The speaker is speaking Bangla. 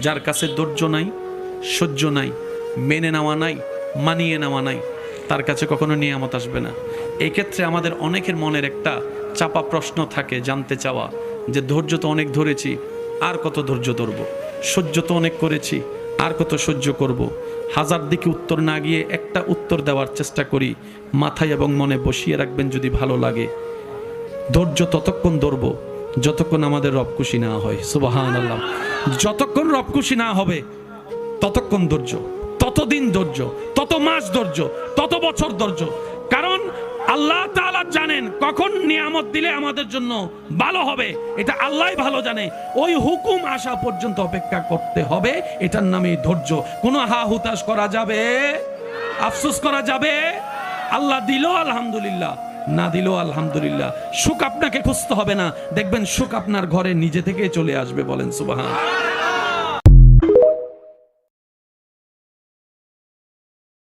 যার কাছে ধৈর্য নাই, সহ্য নাই, মেনে নেওয়া নাই, মানিয়ে নেওয়া নাই, তার কাছে কখনো নিয়ামত আসবে না। এই ক্ষেত্রে আমাদের অনেকের মনের একটা চাপা প্রশ্ন থাকে, জানতে চাওয়া যে ধৈর্য তো অনেক ধরেছি, আর কত ধৈর্য ধরব, সহ্য তো অনেক করেছি, আর কত সহ্য করব। হাজার দিকে উত্তর না গিয়ে একটা উত্তর দেওয়ার চেষ্টা করি, মাথায় এবং মনে বসিয়ে রাখবেন যদি ভালো লাগে। ধৈর্য ততক্ষণ ধরব যতক্ষণ আমাদের রব খুশি না হয়। সুবহানাল্লাহ। যতক্ষণ রব খুশি না হবে ততক্ষণ ধৈর্য, ততদিন ধৈর্য, তত মাস ধৈর্য, তত বছর ধৈর্য। কারণ আল্লাহ তাআলা জানেন কখন নিয়ামত দিলে আমাদের জন্য ভালো হবে, এটা আল্লাহই ভালো জানে। ওই হুকুম আসা পর্যন্ত অপেক্ষা করতে হবে, এটার নামে ধৈর্য। কোনো হা হুতাশ করা যাবে, আফসোস করা যাবে? আল্লাহ দিল আলহামদুলিল্লাহ, না দিল আলহামদুলিল্লাহ। সুখ আপনাকে খুঁজতে হবে না, দেখবেন সুখ আপনার ঘরে নিজে থেকেই চলে আসবে। বলেন সুবহান।